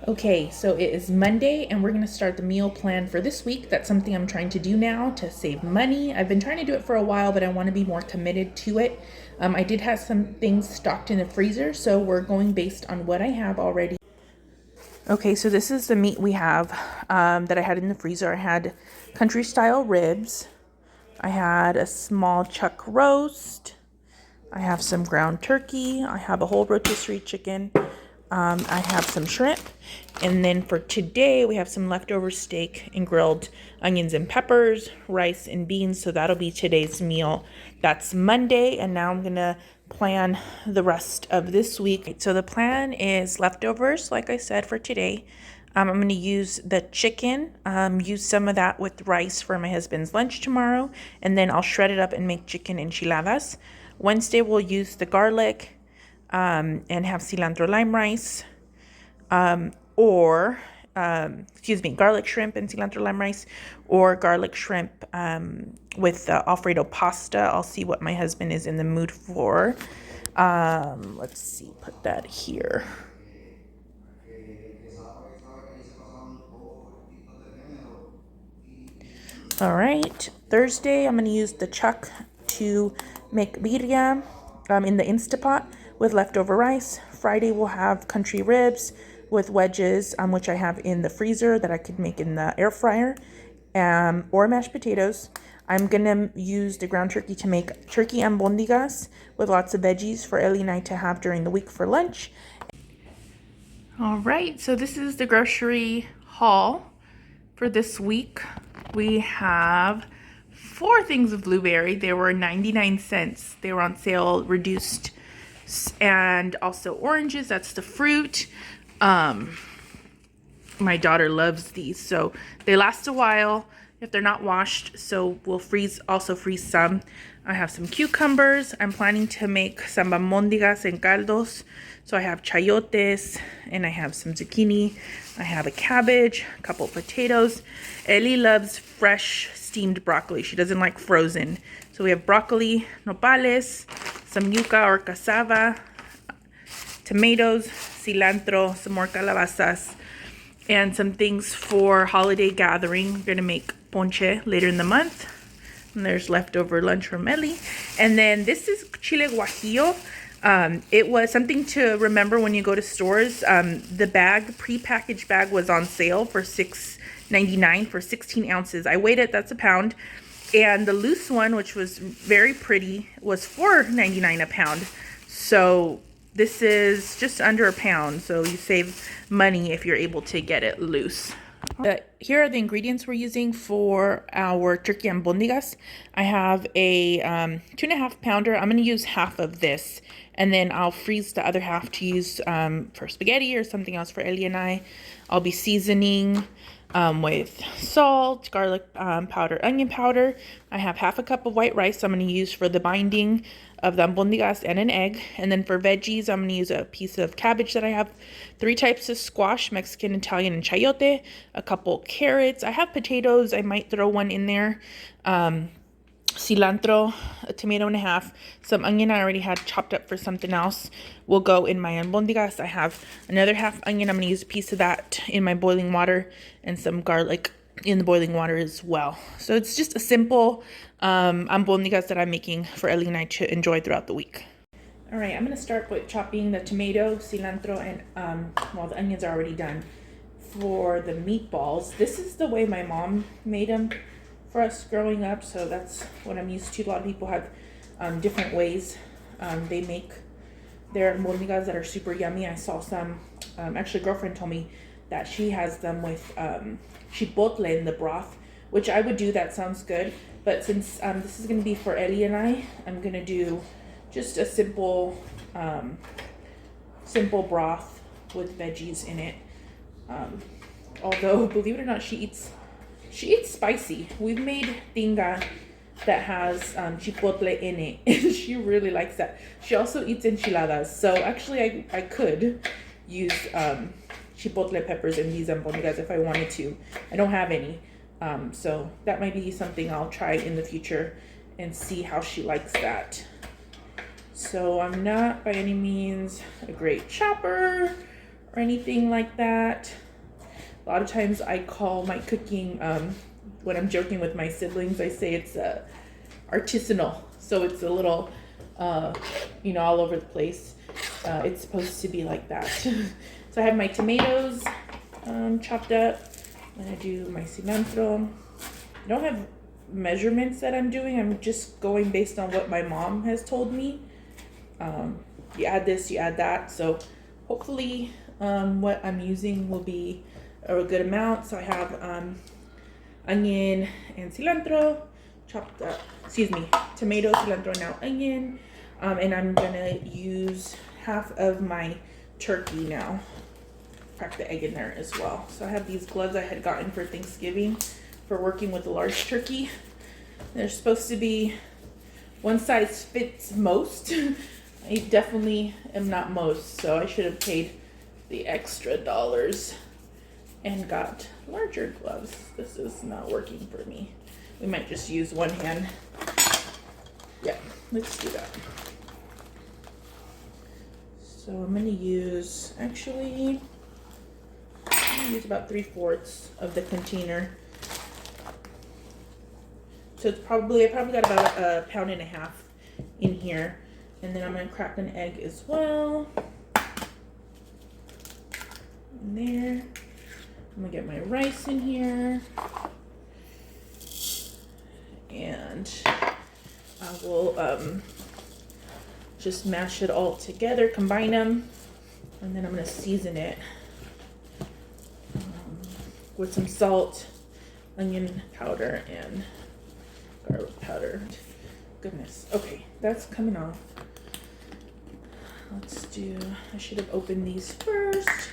Okay, so it is Monday and we're going to start the meal plan for this week. That's something I'm trying to do now to save money. I've been trying to do it for a while, but I want to be more committed to it. I did have some things stocked in the freezer, so we're going based on what I have already. Okay, so this is the meat we have that I had in the freezer. I had country style ribs. I had a small chuck roast. I have some ground turkey. I have a whole rotisserie chicken. I have some shrimp. And then for today, we have some leftover steak and grilled onions and peppers, rice and beans. So that'll be today's meal. That's Monday. And now I'm going to plan the rest of this week. So the plan is leftovers, like I said, for today. I'm going to use the chicken, use some of that with rice for my husband's lunch tomorrow. And then I'll shred it up and make chicken enchiladas. Wednesday, we'll use the garlic and have cilantro lime rice, garlic shrimp and cilantro lime rice, or garlic shrimp with Alfredo pasta. I'll see what my husband is in the mood for. Let's see, put that here. All right, Thursday, I'm going to use the chuck to make birria in the Instapot with leftover rice. Friday, we'll have country ribs with wedges, which I have in the freezer that I could make in the air fryer, or mashed potatoes. I'm going to use the ground turkey to make turkey albondigas with lots of veggies for Ellie and I to have during the week for lunch. All right, so this is the grocery haul for this week. We have 4 things of blueberry. They were 99 cents. They were on sale, reduced. And also oranges, that's the fruit. My daughter loves these, so they last a while if they're not washed, so we'll also freeze some. I have some cucumbers. I'm planning to make some albondigas en caldos. So I have chayotes and I have some zucchini. I have a cabbage, a couple potatoes. Ellie loves fresh steamed broccoli. She doesn't like frozen. So we have broccoli, nopales, some yuca or cassava, tomatoes, cilantro, some more calabazas, and some things for holiday gathering. We're gonna make ponche later in the month. And there's leftover lunch from Ellie. And then this is chile guajillo. It was something to remember when you go to stores. The bag, pre-packaged bag, was on sale for $6.99 for 16 ounces. I weighed it, that's a pound. And the loose one, which was very pretty, was $4.99 a pound. So this is just under a pound. So you save money if you're able to get it loose. Here are the ingredients we're using for our turkey albondigas. I have a 2.5 pounder. I'm going to use half of this, and then I'll freeze the other half to use for spaghetti or something else for Ellie and I. I'll be seasoning with salt, garlic powder, onion powder. I have half a cup of white rice I'm going to use for the binding of the albondigas and an egg. And then for veggies, I'm going to use a piece of cabbage that I have, 3 types of squash, Mexican, Italian, and chayote, a couple carrots. I have potatoes. I might throw one in there. Cilantro, a tomato and a half, some onion I already had chopped up for something else will go in my albondigas. I have another half onion. I'm going to use a piece of that in my boiling water, and some garlic in the boiling water as well. So it's just a simple albondigas that I'm making for Ellie and I to enjoy throughout the week. All right, I'm going to start with chopping the tomato, cilantro, and the onions are already done. For the meatballs, this is the way my mom made them for us growing up, so that's what I'm used to. A lot of people have different ways they make their albondigas that are super yummy. I saw some, actually a girlfriend told me that she has them with chipotle in the broth, which I would do. That sounds good, but since this is going to be for Ellie and I'm going to do just a simple broth with veggies in it. Although, believe it or not, she eats spicy. We've made tinga that has chipotle in it, and she really likes that. She also eats enchiladas. So actually, I could use chipotle peppers in these albondigas if I wanted to. I don't have any. So that might be something I'll try in the future and see how she likes that. So I'm not by any means a great chopper or anything like that. A lot of times I call my cooking, when I'm joking with my siblings, I say it's artisanal. So it's a little, you know, all over the place. It's supposed to be like that. So I have my tomatoes chopped up. I'm gonna do my cilantro. I don't have measurements that I'm doing. I'm just going based on what my mom has told me. You add this, you add that. So hopefully what I'm using will be a good amount. So I have onion and cilantro chopped up, excuse me, tomato, cilantro, now onion. And I'm gonna use half of my turkey now. Crack the egg in there as well. So I have these gloves I had gotten for Thanksgiving for working with a large turkey. They're supposed to be one size fits most. I definitely am not most, so I should have paid the extra dollars and got larger gloves. This is not working for me. We might just use one hand. Yeah, let's do that. So I'm gonna use, actually, I'm gonna use about 3/4 of the container. So it's probably, I probably got about 1.5 pounds in here. And then I'm gonna crack an egg as well. In there. I'm gonna get my rice in here. And I will just mash it all together, combine them. And then I'm gonna season it with some salt, onion powder, and garlic powder. Goodness. Okay, that's coming off. Let's do, I should have opened these first.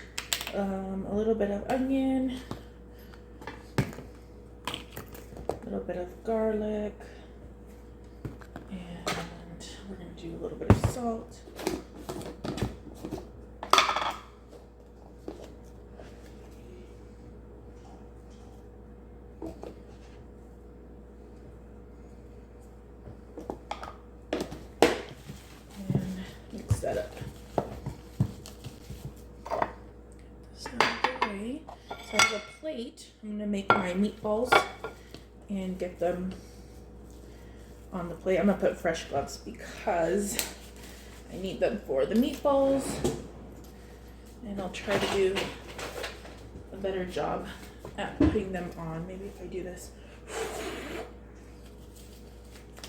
A little bit of onion, a little bit of garlic, and we're going to do a little bit of salt. And mix that up. So I have a plate. I'm going to make my meatballs and get them on the plate. I'm going to put fresh gloves because I need them for the meatballs. And I'll try to do a better job at putting them on. Maybe if I do this.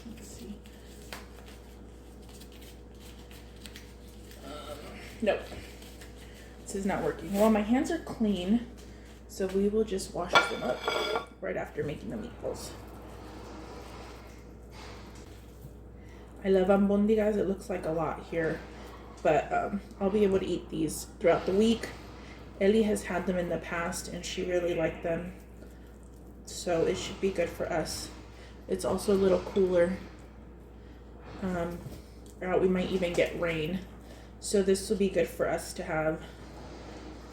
Let's see. Nope. This is not working. Well, my hands are clean, so we will just wash them up right after making the meatballs. I love albondigas. It looks like a lot here, but I'll be able to eat these throughout the week. Ellie has had them in the past, and she really liked them, so it should be good for us. It's also a little cooler. We might even get rain, so this will be good for us to have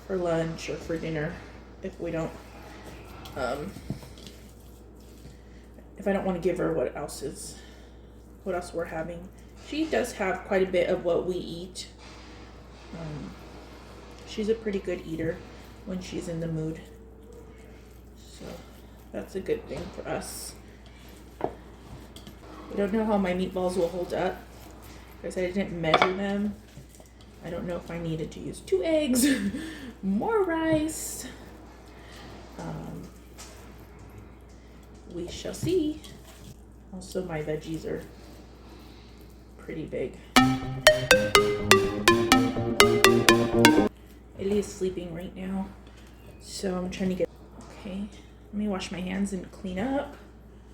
for lunch or for dinner if we don't if I don't want to give her what else we're having. She does have quite a bit of what we eat. She's a pretty good eater when she's in the mood, so that's a good thing for us. I don't know how my meatballs will hold up because I didn't measure them. I don't know if I needed to use 2 eggs, more rice. We shall see. Also, my veggies are pretty big. Ellie is sleeping right now, so I'm trying to get, okay, let me wash my hands and clean up.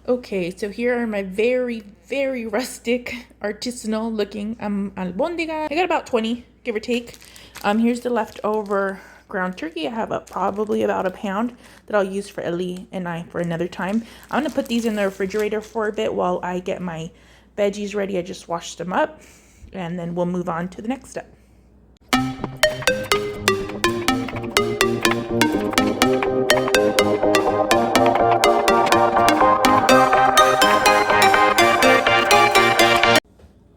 Okay, so here are my very, very rustic, artisanal looking albondiga. I got about 20, give or take. Here's the leftover ground turkey. I have probably about 1 pound that I'll use for Ellie and I for another time. I'm gonna put these in the refrigerator for a bit while I get my veggies ready. I just washed them up, and then we'll move on to the next step.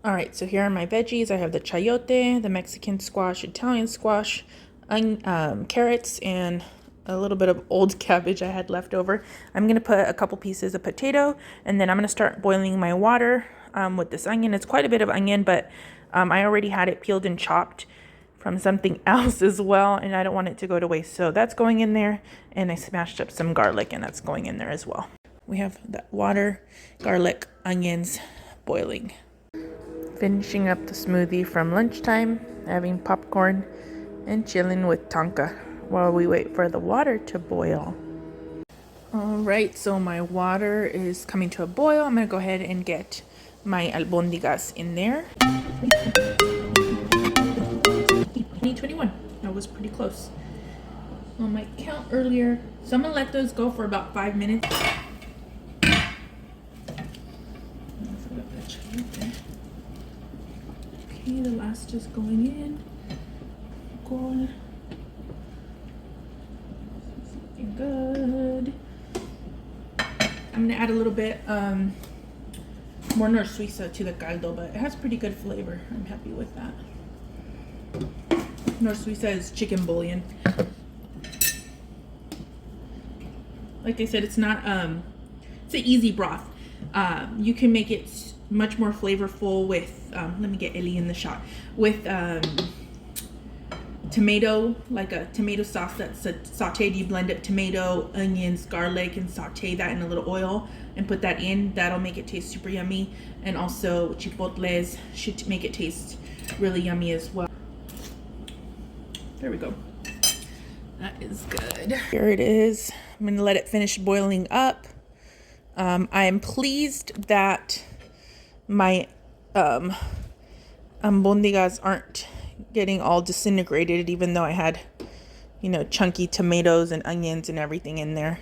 All right, so here are my veggies. I have the chayote, the Mexican squash, Italian squash, carrots and a little bit of old cabbage I had left over. I'm going to put a couple pieces of potato, and then I'm going to start boiling my water with this onion. It's quite a bit of onion, but I already had it peeled and chopped from something else as well, and I don't want it to go to waste. So that's going in there, and I smashed up some garlic, and that's going in there as well. We have that water, garlic, onions boiling. Finishing up the smoothie from lunchtime, having popcorn and chilling with Tonka while we wait for the water to boil. All right, so my water is coming to a boil. I'm gonna go ahead and get my albondigas in there. 2021, that was pretty close on my count earlier. So I'm gonna let those go for about 5 minutes. Okay, the last is going in. Good. Looking good. I'm gonna add a little bit more nor suiza to the caldo, but it has pretty good flavor. I'm happy with that. Nor suiza is chicken bouillon. Like I said, it's not it's an easy broth. You can make it much more flavorful with let me get Ellie in the shot, with tomato, like a tomato sauce that's sauteed. You blend up tomato, onions, garlic, and saute that in a little oil and put that in. That'll make it taste super yummy. And also chipotles should make it taste really yummy as well. There we go. That is good. Here it is. I'm gonna let it finish boiling up. I am pleased that my albondigas aren't getting all disintegrated, even though I had, you know, chunky tomatoes and onions and everything in there.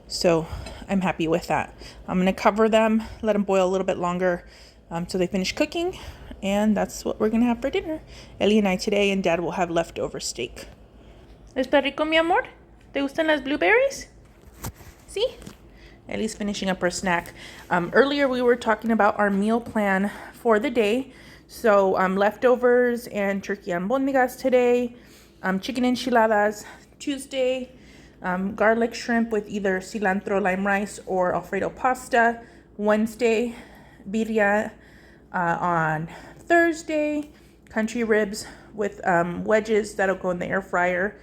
So I'm happy with that. I'm gonna cover them, let them boil a little bit longer so they finish cooking, and that's what we're gonna have for dinner. Ellie and I today, and Dad will have leftover steak. ¿Está rico, mi amor? ¿Te gustan las blueberries? See? Ellie's finishing up her snack. Earlier we were talking about our meal plan for the day. So leftovers and turkey albondigas today, chicken enchiladas Tuesday, garlic shrimp with either cilantro lime rice or Alfredo pasta Wednesday, birria on Thursday, country ribs with wedges that'll go in the air fryer.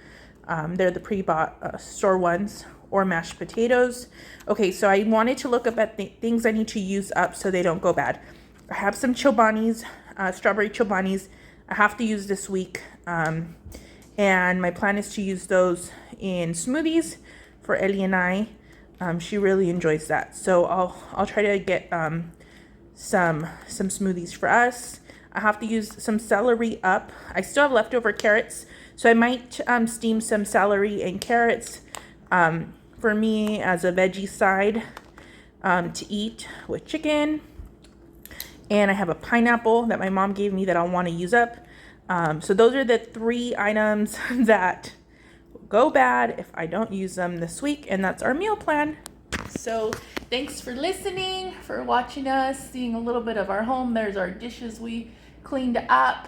They're the pre-bought store ones, or mashed potatoes. Okay, so I wanted to look up at the things I need to use up so they don't go bad. I have some chobanis, strawberry chobanis I have to use this week. And my plan is to use those in smoothies for Ellie and I. She really enjoys that. So I'll try to get some smoothies for us. I have to use some celery up. I still have leftover carrots, so I might steam some celery and carrots for me as a veggie side to eat with chicken. And I have a pineapple that my mom gave me that I'll want to use up. So those are the 3 items that go bad if I don't use them this week, and that's our meal plan. So thanks for listening, for watching us, seeing a little bit of our home. There's our dishes we cleaned up,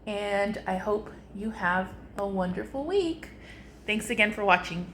and I hope you have a wonderful week. Thanks again for watching.